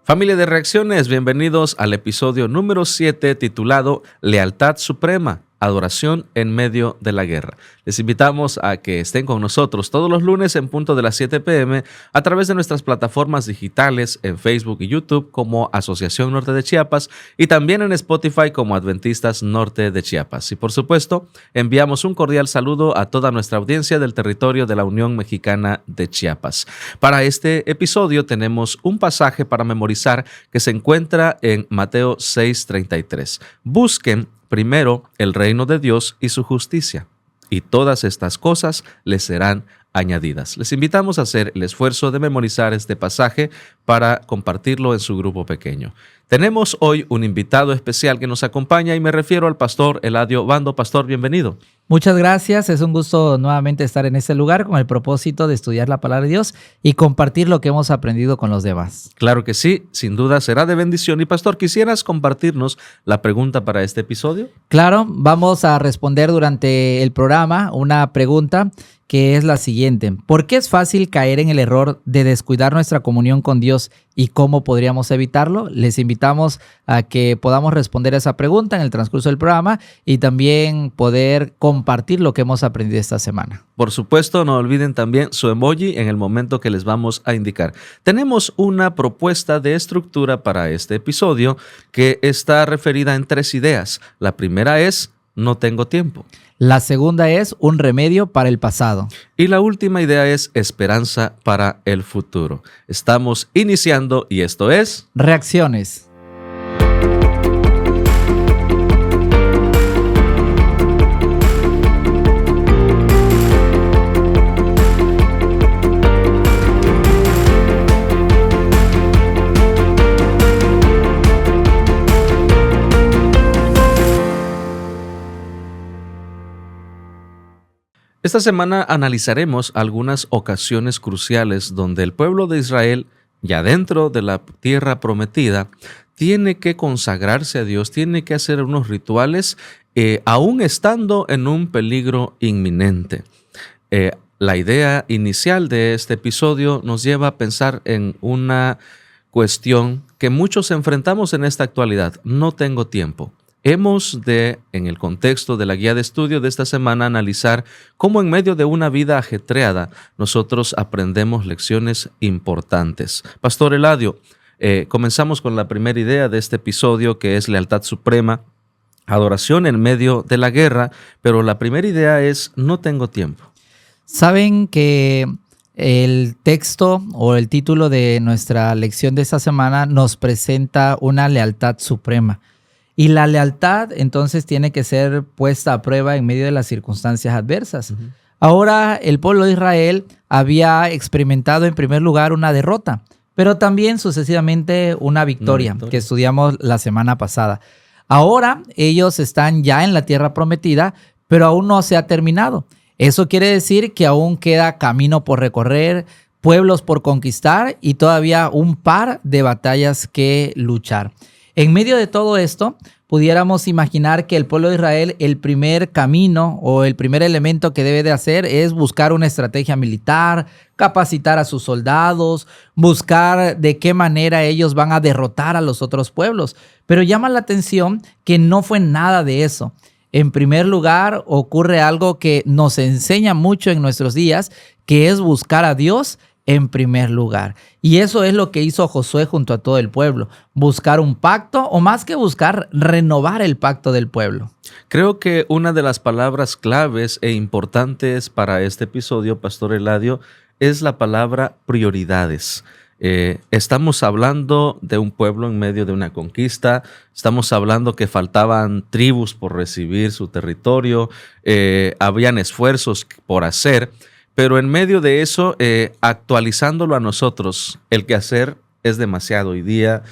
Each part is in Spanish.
Familia de Reacciones, bienvenidos al episodio número 7 titulado Lealtad Suprema, Adoración en medio de la guerra. Les invitamos a que estén con nosotros todos los lunes en punto de las 7 p.m. a través de nuestras plataformas digitales en Facebook y YouTube como Asociación Norte de Chiapas y también en Spotify como Adventistas Norte de Chiapas. Y por supuesto, enviamos un cordial saludo a toda nuestra audiencia del territorio de la Unión Mexicana de Chiapas. Para este episodio tenemos un pasaje para memorizar que se encuentra en Mateo 6:33. Busquen primero el reino de Dios y su justicia, y todas estas cosas les serán añadidas. Les invitamos a hacer el esfuerzo de memorizar este pasaje para compartirlo en su grupo pequeño. Tenemos hoy un invitado especial que nos acompaña y me refiero al pastor Eladio Bando. Pastor, bienvenido. Muchas gracias, es un gusto nuevamente estar en este lugar con el propósito de estudiar la palabra de Dios y compartir lo que hemos aprendido con los demás. Claro que sí, sin duda será de bendición. Y pastor, ¿quisieras compartirnos la pregunta para este episodio? Claro, vamos a responder durante el programa una pregunta que es la siguiente. ¿Por qué es fácil caer en el error de descuidar nuestra comunión con Dios y cómo podríamos evitarlo? Les invitamos a que podamos responder esa pregunta en el transcurso del programa y también poder compartir lo que hemos aprendido esta semana. Por supuesto, no olviden también su emoji en el momento que les vamos a indicar. Tenemos una propuesta de estructura para este episodio que está referida en 3 ideas. La primera es: no tengo tiempo. La segunda es un remedio para el pasado. Y la última idea es esperanza para el futuro. Estamos iniciando y esto es Reacciones. Esta semana analizaremos algunas ocasiones cruciales donde el pueblo de Israel, ya dentro de la tierra prometida, tiene que consagrarse a Dios, tiene que hacer unos rituales, aún estando en un peligro inminente. La idea inicial de este episodio nos lleva a pensar en una cuestión que muchos enfrentamos en esta actualidad: no tengo tiempo. Hemos de, en el contexto de la guía de estudio de esta semana, analizar cómo en medio de una vida ajetreada nosotros aprendemos lecciones importantes. Pastor Eladio, comenzamos con la primera idea de este episodio, que es lealtad suprema, adoración en medio de la guerra, pero la primera idea es: no tengo tiempo. Saben que el texto o el título de nuestra lección de esta semana nos presenta una lealtad suprema. Y la lealtad entonces tiene que ser puesta a prueba en medio de las circunstancias adversas. Uh-huh. Ahora el pueblo de Israel había experimentado en primer lugar una derrota, pero también sucesivamente una victoria que estudiamos la semana pasada. Ahora ellos están ya en la tierra prometida, pero aún no se ha terminado. Eso quiere decir que aún queda camino por recorrer, pueblos por conquistar y todavía un par de batallas que luchar. En medio de todo esto, pudiéramos imaginar que el pueblo de Israel, el primer camino o el primer elemento que debe de hacer es buscar una estrategia militar, capacitar a sus soldados, buscar de qué manera ellos van a derrotar a los otros pueblos. Pero llama la atención que no fue nada de eso. En primer lugar, ocurre algo que nos enseña mucho en nuestros días, que es buscar a Dios en primer lugar. Y eso es lo que hizo Josué junto a todo el pueblo. Buscar un pacto, o más que buscar, renovar el pacto del pueblo. Creo que una de las palabras claves e importantes para este episodio, Pastor Eladio, es la palabra prioridades. Estamos hablando de un pueblo en medio de una conquista, estamos hablando que faltaban tribus por recibir su territorio, habían esfuerzos por hacer. Pero en medio de eso, actualizándolo a nosotros, el quehacer es demasiado hoy día.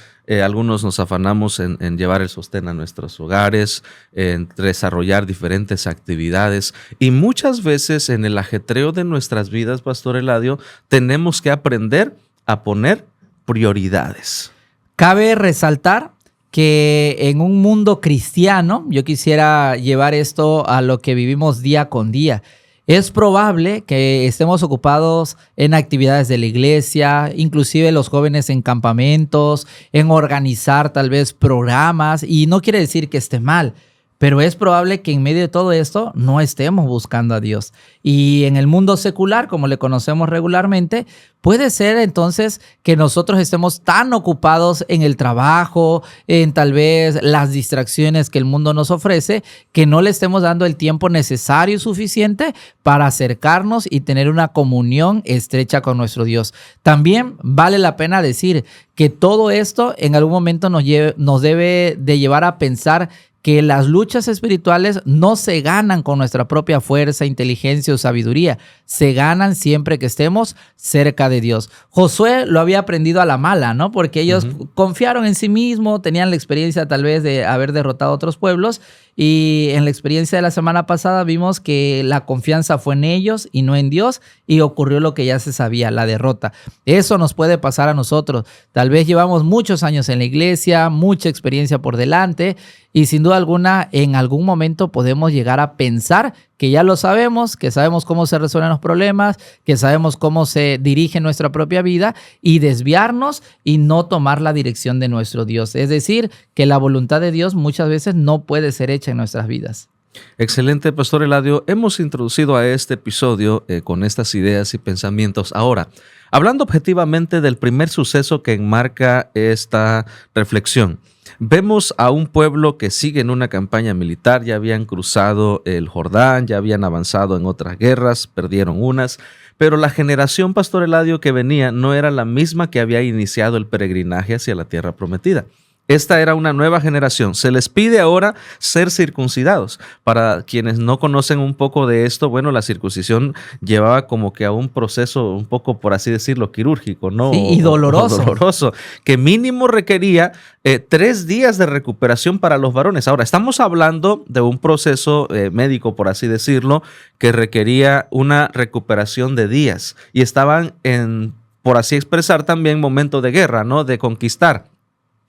Algunos nos afanamos en llevar el sostén a nuestros hogares, en desarrollar diferentes actividades. Y muchas veces en el ajetreo de nuestras vidas, Pastor Eladio, tenemos que aprender a poner prioridades. Cabe resaltar que en un mundo cristiano, yo quisiera llevar esto a lo que vivimos día con día. Es probable que estemos ocupados en actividades de la iglesia, inclusive los jóvenes en campamentos, en organizar tal vez programas, y no quiere decir que esté mal, pero es probable que en medio de todo esto no estemos buscando a Dios. Y en el mundo secular, como le conocemos regularmente, puede ser entonces que nosotros estemos tan ocupados en el trabajo, en tal vez las distracciones que el mundo nos ofrece, que no le estemos dando el tiempo necesario y suficiente para acercarnos y tener una comunión estrecha con nuestro Dios. También vale la pena decir que todo esto en algún momento nos debe de llevar a pensar que las luchas espirituales no se ganan con nuestra propia fuerza, inteligencia o sabiduría. Se ganan siempre que estemos cerca de Dios. Josué lo había aprendido a la mala, ¿no? Porque ellos confiaron en sí mismos, tenían la experiencia tal vez de haber derrotado a otros pueblos. Y en la experiencia de la semana pasada vimos que la confianza fue en ellos y no en Dios, y ocurrió lo que ya se sabía, la derrota. Eso nos puede pasar a nosotros. Tal vez llevamos muchos años en la iglesia, mucha experiencia por delante, y sin duda alguna en algún momento podemos llegar a pensar que ya lo sabemos, que sabemos cómo se resuelven los problemas, que sabemos cómo se dirige nuestra propia vida, y desviarnos y no tomar la dirección de nuestro Dios. Es decir, que la voluntad de Dios muchas veces no puede ser hecha en nuestras vidas. Excelente, Pastor Eladio. Hemos introducido a este episodio con estas ideas y pensamientos. Ahora, hablando objetivamente del primer suceso que enmarca esta reflexión, vemos a un pueblo que sigue en una campaña militar. Ya habían cruzado el Jordán, ya habían avanzado en otras guerras, perdieron unas, pero la generación, Pastor Eladio, que venía no era la misma que había iniciado el peregrinaje hacia la tierra prometida. Esta era una nueva generación. Se les pide ahora ser circuncidados. Para quienes no conocen un poco de esto, bueno, la circuncisión llevaba como que a un proceso un poco, por así decirlo, quirúrgico, ¿no? Sí, y doloroso. Doloroso, que mínimo requería 3 días de recuperación para los varones. Ahora, estamos hablando de un proceso médico, por así decirlo, que requería una recuperación de días. Y estaban en, por así expresar, también momento de guerra, ¿no? De conquistar.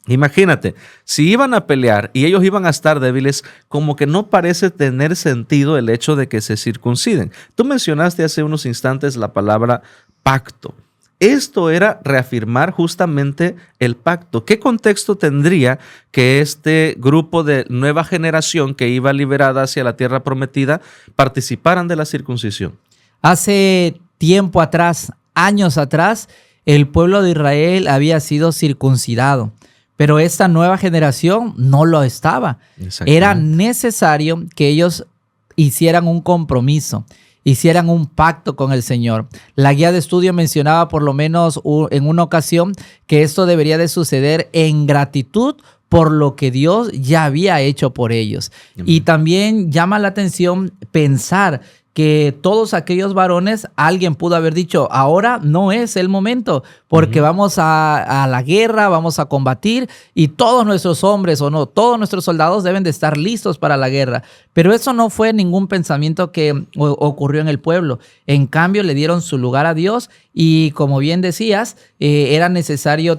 Imagínate, si iban a pelear y ellos iban a estar débiles, como que no parece tener sentido el hecho de que se circunciden. Tú mencionaste hace unos instantes la palabra pacto. Esto era reafirmar justamente el pacto. ¿Qué contexto tendría que este grupo de nueva generación que iba liberada hacia la tierra prometida participaran de la circuncisión? Hace tiempo atrás, años atrás, el pueblo de Israel había sido circuncidado. Pero esta nueva generación no lo estaba. Era necesario que ellos hicieran un compromiso, hicieran un pacto con el Señor. La guía de estudio mencionaba por lo menos en una ocasión que esto debería de suceder en gratitud por lo que Dios ya había hecho por ellos. Y también llama la atención pensar que todos aquellos varones, alguien pudo haber dicho, ahora no es el momento, porque vamos a la guerra, vamos a combatir, y todos nuestros hombres o no, todos nuestros soldados deben de estar listos para la guerra. Pero eso no fue ningún pensamiento que ocurrió en el pueblo. En cambio, le dieron su lugar a Dios, y como bien decías, era necesario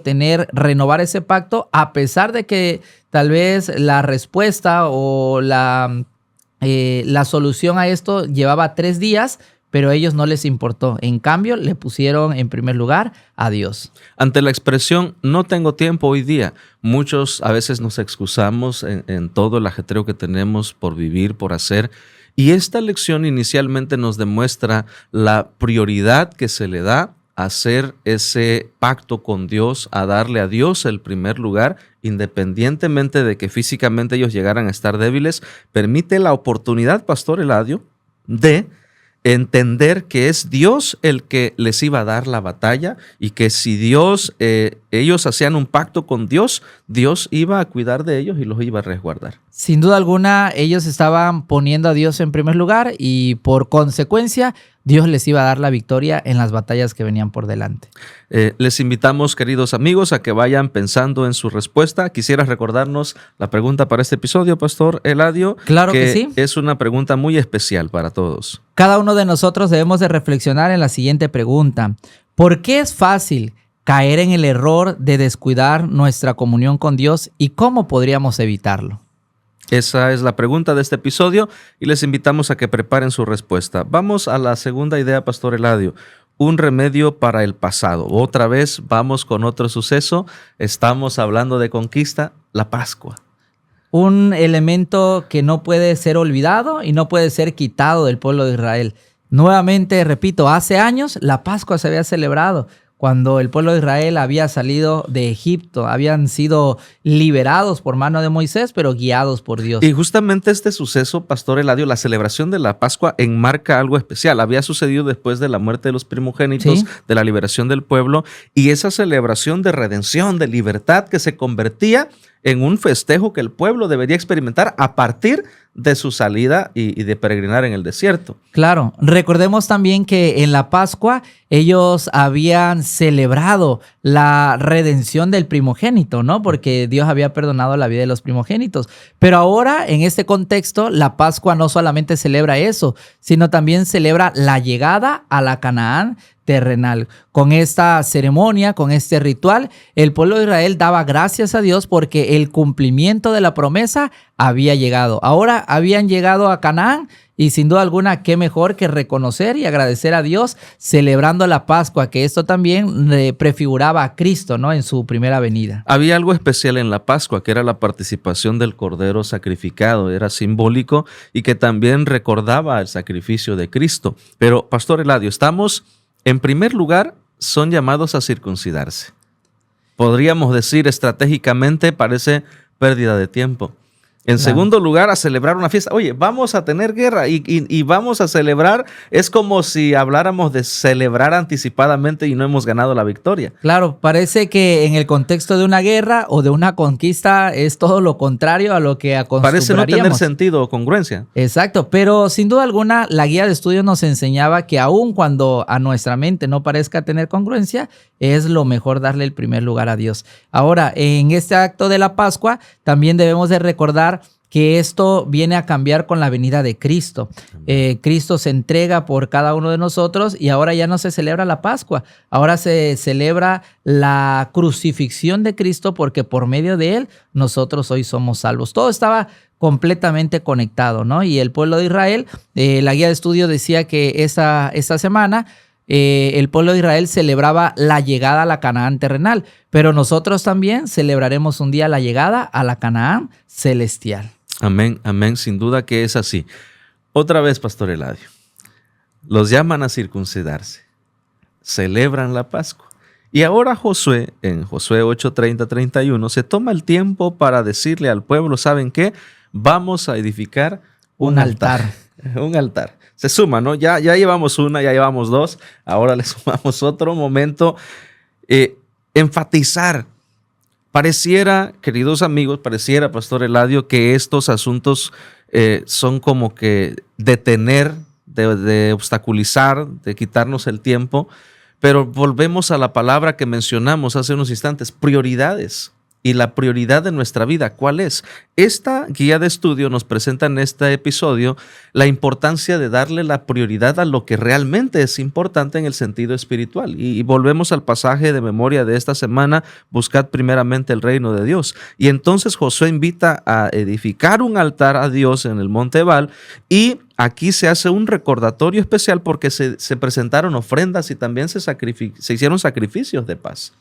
renovar ese pacto, a pesar de que tal vez la respuesta o la solución a esto llevaba 3 días, pero a ellos no les importó. En cambio, le pusieron en primer lugar a Dios. Ante la expresión "no tengo tiempo hoy día", muchos a veces nos excusamos en todo el ajetreo que tenemos por vivir, por hacer. Y esta lección inicialmente nos demuestra la prioridad que se le da a hacer ese pacto con Dios, a darle a Dios el primer lugar, independientemente de que físicamente ellos llegaran a estar débiles. Permite la oportunidad, Pastor Eladio, de entender que es Dios el que les iba a dar la batalla, y que si ellos hacían un pacto con Dios, Dios iba a cuidar de ellos y los iba a resguardar. Sin duda alguna, ellos estaban poniendo a Dios en primer lugar, y por consecuencia, Dios les iba a dar la victoria en las batallas que venían por delante. Les invitamos, queridos amigos, a que vayan pensando en su respuesta. ¿Quisieras recordarnos la pregunta para este episodio, Pastor Eladio? Claro que sí. Es una pregunta muy especial para todos. Cada uno de nosotros debemos de reflexionar en la siguiente pregunta. ¿Por qué es fácil caer en el error de descuidar nuestra comunión con Dios, y cómo podríamos evitarlo? Esa es la pregunta de este episodio y les invitamos a que preparen su respuesta. Vamos a la segunda idea, Pastor Eladio. Un remedio para el pasado. Otra vez vamos con otro suceso. Estamos hablando de conquista, la Pascua. Un elemento que no puede ser olvidado y no puede ser quitado del pueblo de Israel. Nuevamente, repito, hace años la Pascua se había celebrado cuando el pueblo de Israel había salido de Egipto, habían sido liberados por mano de Moisés, pero guiados por Dios. Y justamente este suceso, Pastor Eladio, la celebración de la Pascua enmarca algo especial. Había sucedido después de la muerte de los primogénitos, ¿Sí? de la liberación del pueblo, y esa celebración de redención, de libertad, que se convertía en un festejo que el pueblo debería experimentar a partir de su salida y de peregrinar en el desierto. Claro, recordemos también que en la Pascua ellos habían celebrado la redención del primogénito, ¿no? Porque Dios había perdonado la vida de los primogénitos. Pero ahora, en este contexto, la Pascua no solamente celebra eso, sino también celebra la llegada a la Canaán terrenal. Con esta ceremonia, con este ritual, el pueblo de Israel daba gracias a Dios porque el cumplimiento de la promesa había llegado. Ahora habían llegado a Canaán y sin duda alguna, qué mejor que reconocer y agradecer a Dios celebrando la Pascua, que esto también prefiguraba a Cristo, ¿no? En su primera venida. Había algo especial en la Pascua, que era la participación del Cordero sacrificado. Era simbólico y que también recordaba el sacrificio de Cristo. Pero, Pastor Eladio, en primer lugar, son llamados a circuncidarse. Podríamos decir estratégicamente, parece pérdida de tiempo. En segundo lugar, a celebrar una fiesta. Oye, vamos a tener guerra y vamos a celebrar. Es como si habláramos de celebrar anticipadamente y no hemos ganado la victoria. Claro, parece que en el contexto de una guerra o de una conquista es todo lo contrario a lo que acostumbraríamos. Parece no tener sentido o congruencia. Exacto, pero sin duda alguna la guía de estudio nos enseñaba que aun cuando a nuestra mente no parezca tener congruencia, es lo mejor darle el primer lugar a Dios. Ahora, en este acto de la Pascua, también debemos de recordar que esto viene a cambiar con la venida de Cristo. Cristo se entrega por cada uno de nosotros y ahora ya no se celebra la Pascua, ahora se celebra la crucifixión de Cristo porque por medio de él nosotros hoy somos salvos. Todo estaba completamente conectado, ¿no? Y el pueblo de Israel, la guía de estudio decía que esta semana el pueblo de Israel celebraba la llegada a la Canaán terrenal, pero nosotros también celebraremos un día la llegada a la Canaán celestial. Amén, amén, sin duda que es así. Otra vez, Pastor Eladio, los llaman a circuncidarse, celebran la Pascua. Y ahora Josué, en Josué 8:30-31, se toma el tiempo para decirle al pueblo, ¿saben qué? Vamos a edificar un altar. Un altar. Se suma, ¿no? Ya llevamos una, ya llevamos dos, ahora le sumamos otro momento. Enfatizar. Pareciera, queridos amigos, pareciera, Pastor Eladio, que estos asuntos son como que detener, de obstaculizar, de quitarnos el tiempo, pero volvemos a la palabra que mencionamos hace unos instantes, prioridades. Y la prioridad de nuestra vida, ¿cuál es? Esta guía de estudio nos presenta en este episodio la importancia de darle la prioridad a lo que realmente es importante en el sentido espiritual. Y volvemos al pasaje de memoria de esta semana, buscad primeramente el reino de Dios. Y entonces Josué invita a edificar un altar a Dios en el monte Ebal y aquí se hace un recordatorio especial porque se presentaron ofrendas y también se hicieron sacrificios de paz.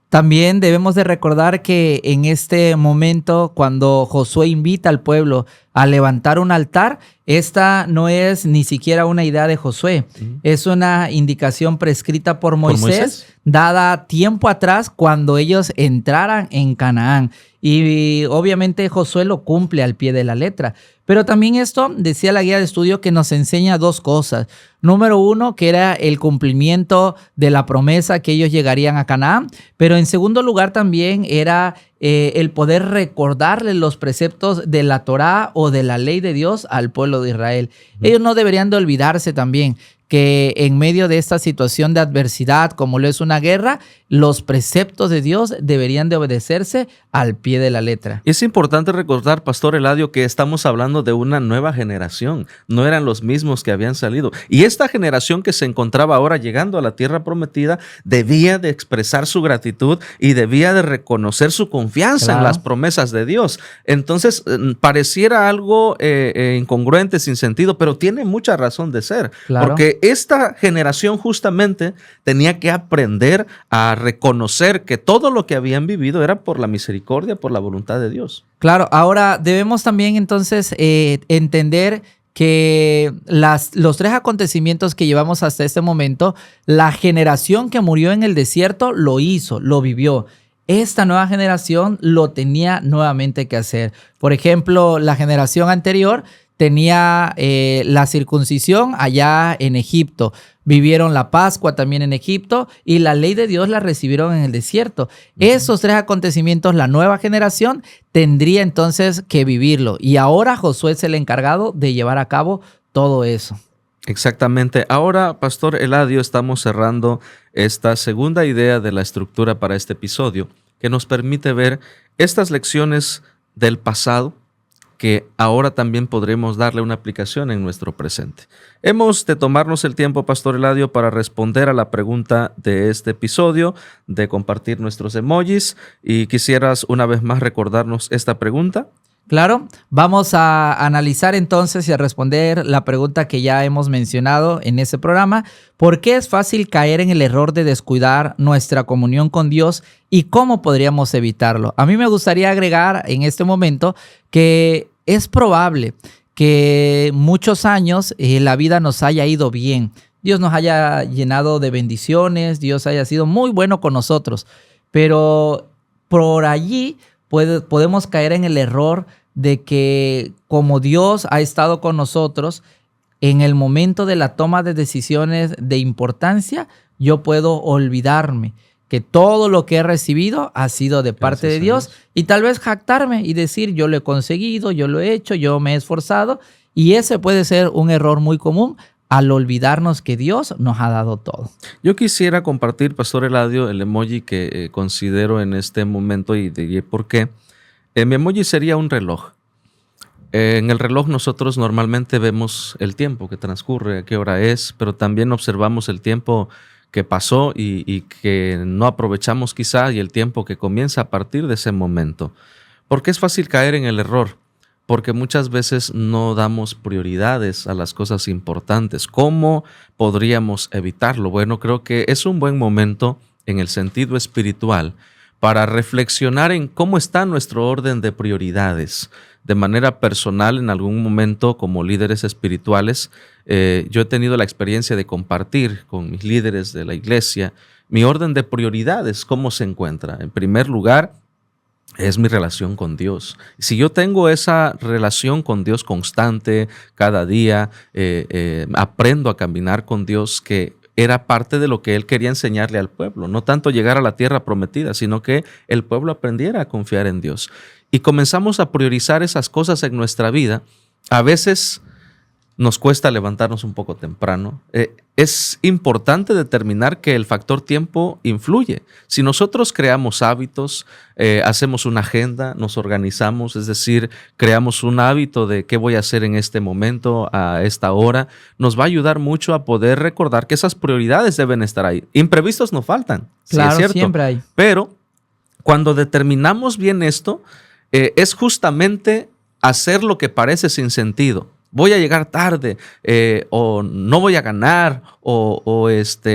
También debemos de recordar que en este momento, cuando Josué invita al pueblo a levantar un altar, esta no es ni siquiera una idea de Josué. Es una indicación prescrita por Moisés, dada tiempo atrás cuando ellos entraran en Canaán. Y obviamente Josué lo cumple al pie de la letra. Pero también esto, decía la guía de estudio, que nos enseña dos cosas. Número uno, que era el cumplimiento de la promesa que ellos llegarían a Canaán. Pero en segundo lugar también era el poder recordarle los preceptos de la Torá o de la ley de Dios al pueblo de Israel. Ellos no deberían de olvidarse también que en medio de esta situación de adversidad, como lo es una guerra, los preceptos de Dios deberían de obedecerse al pie de la letra. Es importante recordar, Pastor Eladio, que estamos hablando de una nueva generación. No eran los mismos que habían salido. Y esta generación que se encontraba ahora llegando a la tierra prometida debía de expresar su gratitud y debía de reconocer su confianza en las promesas de Dios. Entonces, pareciera algo incongruente, sin sentido, pero tiene mucha razón de ser. Porque esta generación justamente tenía que aprender a reconocer que todo lo que habían vivido era por la misericordia, por la voluntad de Dios. Claro, ahora debemos también entonces entender que los 3 acontecimientos que llevamos hasta este momento, la generación que murió en el desierto lo hizo, lo vivió. Esta nueva generación lo tenía nuevamente que hacer. Por ejemplo, la generación anterior tenía la circuncisión allá en Egipto. Vivieron la Pascua también en Egipto y la ley de Dios la recibieron en el desierto. Esos 3 acontecimientos, la nueva generación tendría entonces que vivirlo. Y ahora Josué es el encargado de llevar a cabo todo eso. Exactamente. Ahora, Pastor Eladio, estamos cerrando esta segunda idea de la estructura para este episodio, que nos permite ver estas lecciones del pasado que ahora también podremos darle una aplicación en nuestro presente. Hemos de tomarnos el tiempo, Pastor Eladio, para responder a la pregunta de este episodio, de compartir nuestros emojis, y quisieras una vez más recordarnos esta pregunta. Claro, vamos a analizar entonces y a responder la pregunta que ya hemos mencionado en ese programa. ¿Por qué es fácil caer en el error de descuidar nuestra comunión con Dios y cómo podríamos evitarlo? A mí me gustaría agregar en este momento que es probable que muchos años la vida nos haya ido bien. Dios nos haya llenado de bendiciones, Dios haya sido muy bueno con nosotros, pero por allí podemos caer en el error de que como Dios ha estado con nosotros, en el momento de la toma de decisiones de importancia, yo puedo olvidarme que todo lo que he recibido ha sido de parte de Dios y tal vez jactarme y decir yo lo he conseguido, yo lo he hecho, yo me he esforzado, y ese puede ser un error muy común al olvidarnos que Dios nos ha dado todo. Yo quisiera compartir, Pastor Eladio, el emoji que considero en este momento y diré por qué. Mi emoji sería un reloj. En el reloj nosotros normalmente vemos el tiempo que transcurre, a qué hora es, pero también observamos el tiempo que pasó y que no aprovechamos quizá, y el tiempo que comienza a partir de ese momento. ¿Por qué es fácil caer en el error? Porque muchas veces no damos prioridades a las cosas importantes. ¿Cómo podríamos evitarlo? Bueno, creo que es un buen momento en el sentido espiritual para reflexionar en cómo está nuestro orden de prioridades. De manera personal, en algún momento como líderes espirituales, yo he tenido la experiencia de compartir con mis líderes de la iglesia mi orden de prioridades, cómo se encuentra. En primer lugar, es mi relación con Dios. Si yo tengo esa relación con Dios constante, cada día aprendo a caminar con Dios, que era parte de lo que Él quería enseñarle al pueblo. No tanto llegar a la tierra prometida, sino que el pueblo aprendiera a confiar en Dios. Y comenzamos a priorizar esas cosas en nuestra vida. A veces nos cuesta levantarnos un poco temprano. Es importante determinar que el factor tiempo influye. Si nosotros creamos hábitos, hacemos una agenda, nos organizamos, es decir, creamos un hábito de qué voy a hacer en este momento, a esta hora, nos va a ayudar mucho a poder recordar que esas prioridades deben estar ahí. Imprevistos no faltan, claro, sí es cierto, siempre hay. Pero cuando determinamos bien esto, es justamente hacer lo que parece sin sentido. Voy a llegar tarde, o no voy a ganar, o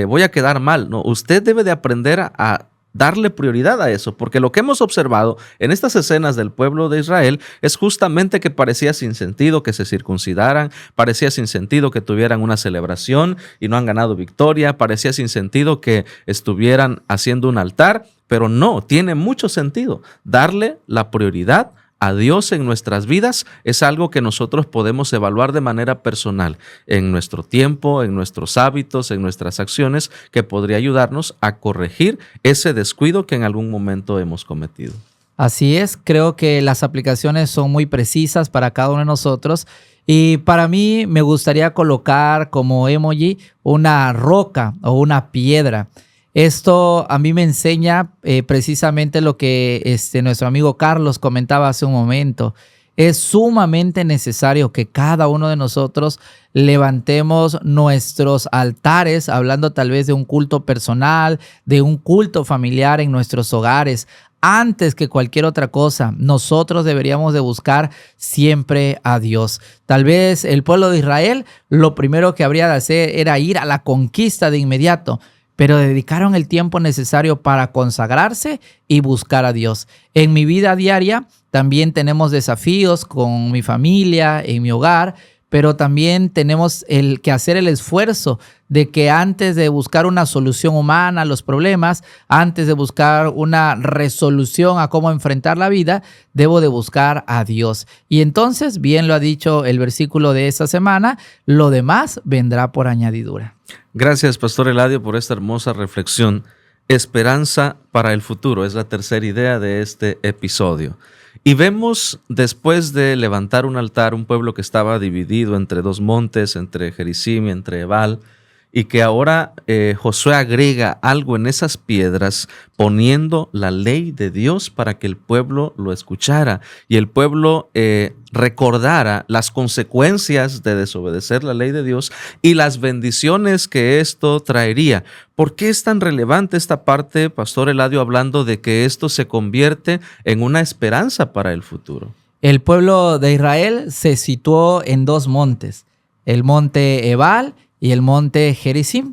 voy a quedar mal. No, usted debe de aprender a darle prioridad a eso, porque lo que hemos observado en estas escenas del pueblo de Israel es justamente que parecía sin sentido que se circuncidaran, parecía sin sentido que tuvieran una celebración y no han ganado victoria, parecía sin sentido que estuvieran haciendo un altar, pero no, tiene mucho sentido darle la prioridad a Dios en nuestras vidas. Es algo que nosotros podemos evaluar de manera personal en nuestro tiempo, en nuestros hábitos, en nuestras acciones, que podría ayudarnos a corregir ese descuido que en algún momento hemos cometido. Así es, creo que las aplicaciones son muy precisas para cada uno de nosotros y para mí me gustaría colocar como emoji una roca o una piedra. Esto a mí me enseña precisamente lo que nuestro amigo Carlos comentaba hace un momento. Es sumamente necesario que cada uno de nosotros levantemos nuestros altares, hablando tal vez de un culto personal, de un culto familiar en nuestros hogares. Antes que cualquier otra cosa, nosotros deberíamos de buscar siempre a Dios. Tal vez el pueblo de Israel lo primero que habría de hacer era ir a la conquista de inmediato, pero dedicaron el tiempo necesario para consagrarse y buscar a Dios. En mi vida diaria también tenemos desafíos con mi familia, en mi hogar, pero también tenemos que hacer el esfuerzo de que antes de buscar una solución humana a los problemas, antes de buscar una resolución a cómo enfrentar la vida, debo de buscar a Dios. Y entonces, bien lo ha dicho el versículo de esta semana, lo demás vendrá por añadidura. Gracias, Pastor Eladio, por esta hermosa reflexión. Esperanza para el futuro es la tercera idea de este episodio. Y vemos, después de levantar un altar, un pueblo que estaba dividido entre dos montes, entre Gerizim y entre Ebal, y que ahora Josué agrega algo en esas piedras, poniendo la ley de Dios para que el pueblo lo escuchara y el pueblo recordara las consecuencias de desobedecer la ley de Dios y las bendiciones que esto traería. ¿Por qué es tan relevante esta parte, Pastor Eladio, hablando de que esto se convierte en una esperanza para el futuro? El pueblo de Israel se situó en dos montes, el monte Ebal y el monte Gerizim,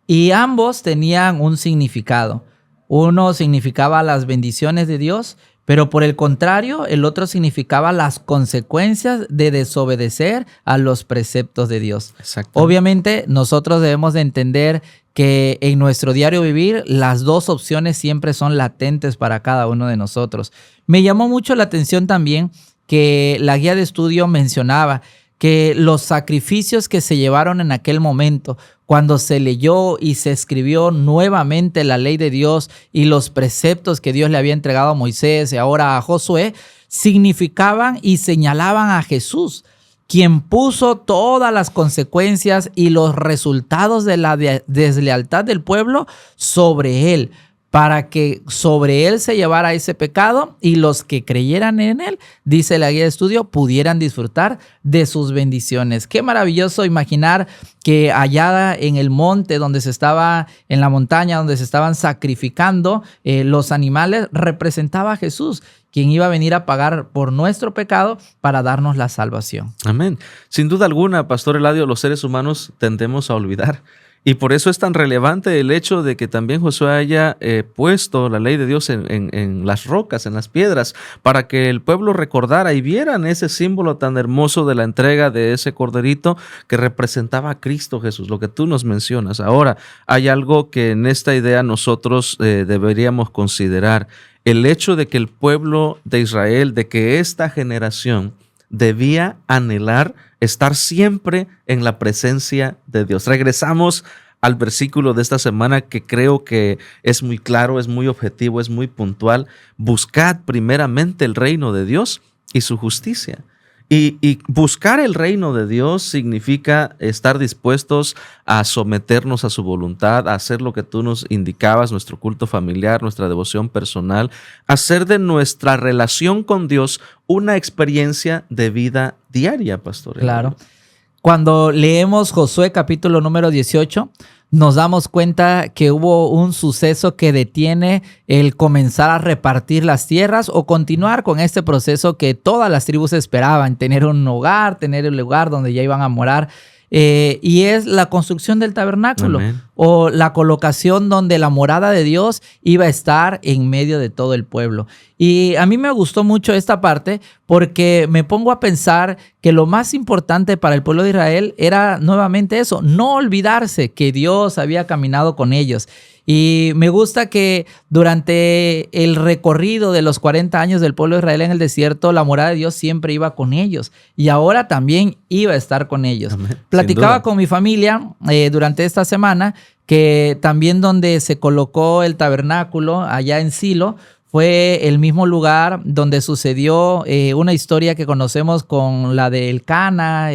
y ambos tenían un significado. Uno significaba las bendiciones de Dios, pero por el contrario, el otro significaba las consecuencias de desobedecer a los preceptos de Dios. Obviamente, nosotros debemos de entender que en nuestro diario vivir las dos opciones siempre son latentes para cada uno de nosotros. Me llamó mucho la atención también que la guía de estudio mencionaba que los sacrificios que se llevaron en aquel momento, cuando se leyó y se escribió nuevamente la ley de Dios y los preceptos que Dios le había entregado a Moisés y ahora a Josué, significaban y señalaban a Jesús, quien puso todas las consecuencias y los resultados de la deslealtad del pueblo sobre él, para que sobre él se llevara ese pecado y los que creyeran en él, dice la guía de estudio, pudieran disfrutar de sus bendiciones. Qué maravilloso imaginar que allá en el monte donde se estaba, en la montaña donde se estaban sacrificando los animales, representaba a Jesús, quien iba a venir a pagar por nuestro pecado para darnos la salvación. Amén. Sin duda alguna, Pastor Eladio, los seres humanos tendemos a olvidar. Y por eso es tan relevante el hecho de que también Josué haya puesto la ley de Dios en las rocas, en las piedras, para que el pueblo recordara y vieran ese símbolo tan hermoso de la entrega de ese corderito que representaba a Cristo Jesús, lo que tú nos mencionas. Ahora, hay algo que en esta idea nosotros deberíamos considerar. El hecho de que el pueblo de Israel, de que esta generación debía anhelar estar siempre en la presencia de Dios. Regresamos al versículo de esta semana que creo que es muy claro, es muy objetivo, es muy puntual. Buscad primeramente el reino de Dios y su justicia. Y buscar el reino de Dios significa estar dispuestos a someternos a su voluntad, a hacer lo que tú nos indicabas, nuestro culto familiar, nuestra devoción personal, hacer de nuestra relación con Dios una experiencia de vida diaria, Pastor. Claro. Cuando leemos Josué capítulo número 18, nos damos cuenta que hubo un suceso que detiene el comenzar a repartir las tierras o continuar con este proceso que todas las tribus esperaban, tener un hogar, tener el lugar donde ya iban a morar. Y es la construcción del tabernáculo. Amén. O la colocación donde la morada de Dios iba a estar en medio de todo el pueblo. Y a mí me gustó mucho esta parte porque me pongo a pensar que lo más importante para el pueblo de Israel era nuevamente eso, no olvidarse que Dios había caminado con ellos. Y me gusta que durante el recorrido de los 40 años del pueblo de Israel en el desierto, la morada de Dios siempre iba con ellos y ahora también iba a estar con ellos. Amén. Platicaba con mi familia durante esta semana que también donde se colocó el tabernáculo allá en Silo fue el mismo lugar donde sucedió una historia que conocemos con la de Elcana,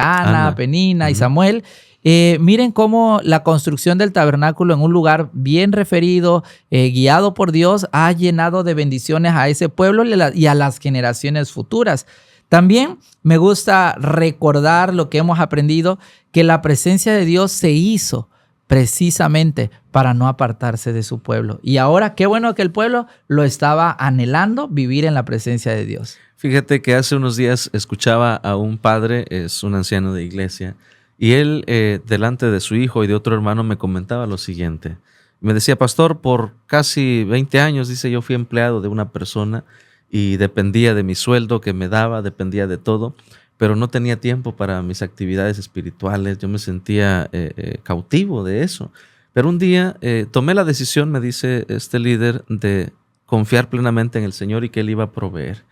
Ana, Penina y Samuel. Miren cómo la construcción del tabernáculo en un lugar bien referido, guiado por Dios, ha llenado de bendiciones a ese pueblo y a las generaciones futuras. También me gusta recordar lo que hemos aprendido, que la presencia de Dios se hizo precisamente para no apartarse de su pueblo. Y ahora, qué bueno que el pueblo lo estaba anhelando, vivir en la presencia de Dios. Fíjate que hace unos días escuchaba a un padre, es un anciano de iglesia, y él, delante de su hijo y de otro hermano, me comentaba lo siguiente. Me decía, pastor, por casi 20 años, dice, yo fui empleado de una persona y dependía de mi sueldo que me daba, dependía de todo, pero no tenía tiempo para mis actividades espirituales. Yo me sentía cautivo de eso. Pero un día tomé la decisión, me dice este líder, de confiar plenamente en el Señor y que Él iba a proveer.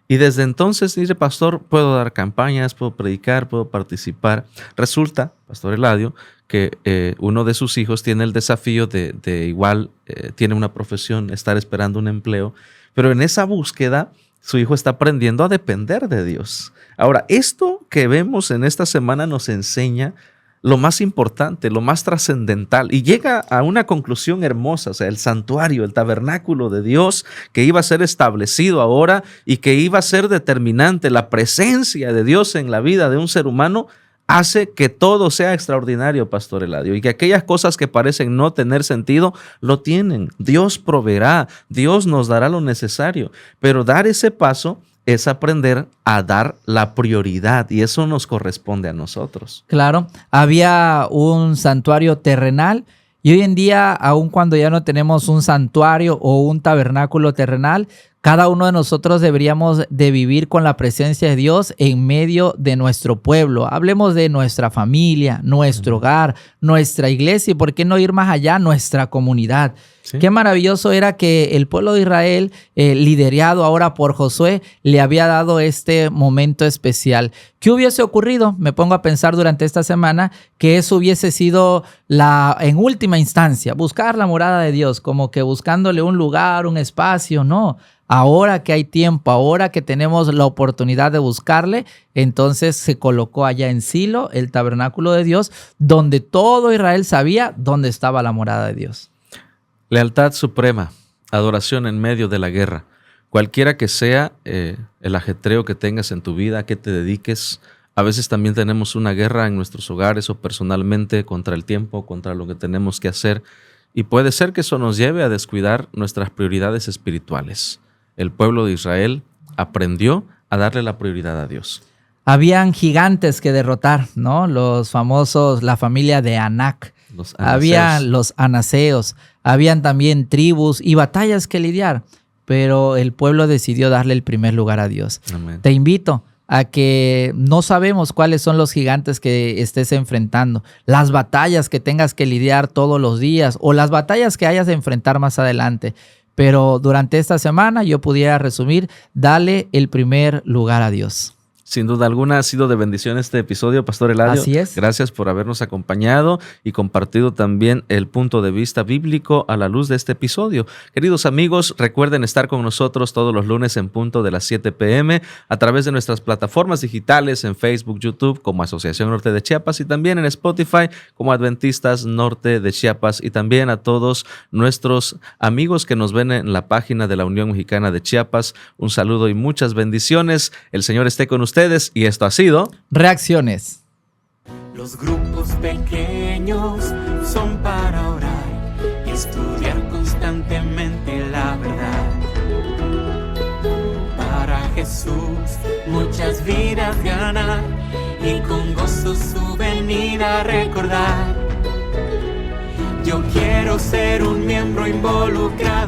Y desde entonces, dice, pastor, puedo dar campañas, puedo predicar, puedo participar. Resulta, pastor Eladio, que uno de sus hijos tiene el desafío de igual, tiene una profesión, estar esperando un empleo, pero en esa búsqueda su hijo está aprendiendo a depender de Dios. Ahora, esto que vemos en esta semana nos enseña lo más importante, lo más trascendental, y llega a una conclusión hermosa. O sea, el santuario, el tabernáculo de Dios que iba a ser establecido ahora y que iba a ser determinante, la presencia de Dios en la vida de un ser humano, hace que todo sea extraordinario, pastor Eladio, y que aquellas cosas que parecen no tener sentido, lo tienen. Dios proveerá, Dios nos dará lo necesario, pero dar ese paso es aprender a dar la prioridad, y eso nos corresponde a nosotros. Claro, había un santuario terrenal, y hoy en día, aun cuando ya no tenemos un santuario o un tabernáculo terrenal, cada uno de nosotros deberíamos de vivir con la presencia de Dios en medio de nuestro pueblo. Hablemos de nuestra familia, nuestro hogar, nuestra iglesia, y por qué no ir más allá, nuestra comunidad. Sí. Qué maravilloso era que el pueblo de Israel, liderado ahora por Josué, le había dado este momento especial. ¿Qué hubiese ocurrido? Me pongo a pensar durante esta semana que eso hubiese sido en última instancia, buscar la morada de Dios, como que buscándole un lugar, un espacio. No, ahora que hay tiempo, ahora que tenemos la oportunidad de buscarle, entonces se colocó allá en Silo el tabernáculo de Dios, donde todo Israel sabía dónde estaba la morada de Dios. Lealtad suprema, adoración en medio de la guerra. Cualquiera que sea el ajetreo que tengas en tu vida, a qué te dediques, a veces también tenemos una guerra en nuestros hogares o personalmente contra el tiempo, contra lo que tenemos que hacer, y puede ser que eso nos lleve a descuidar nuestras prioridades espirituales. El pueblo de Israel aprendió a darle la prioridad a Dios. Habían gigantes que derrotar, ¿no? Los famosos, la familia de Anac. Había los anaseos, habían también tribus y batallas que lidiar, pero el pueblo decidió darle el primer lugar a Dios. Amén. Te invito a que no sabemos cuáles son los gigantes que estés enfrentando, las batallas que tengas que lidiar todos los días o las batallas que hayas de enfrentar más adelante. Pero durante esta semana yo pudiera resumir, dale el primer lugar a Dios. Sin duda alguna ha sido de bendición este episodio, Pastor Eladio. Así es. Gracias por habernos acompañado y compartido también el punto de vista bíblico a la luz de este episodio. Queridos amigos, recuerden estar con nosotros todos los lunes en punto de las 7 p.m. a través de nuestras plataformas digitales en Facebook, YouTube como Asociación Norte de Chiapas y también en Spotify como Adventistas Norte de Chiapas, y también a todos nuestros amigos que nos ven en la página de la Unión Mexicana de Chiapas. Un saludo y muchas bendiciones. El Señor esté con ustedes. Y esto ha sido Reacciones. Los grupos pequeños son para orar y estudiar constantemente la verdad. Para Jesús muchas vidas ganar y con gozo su venida recordar. Yo quiero ser un miembro involucrado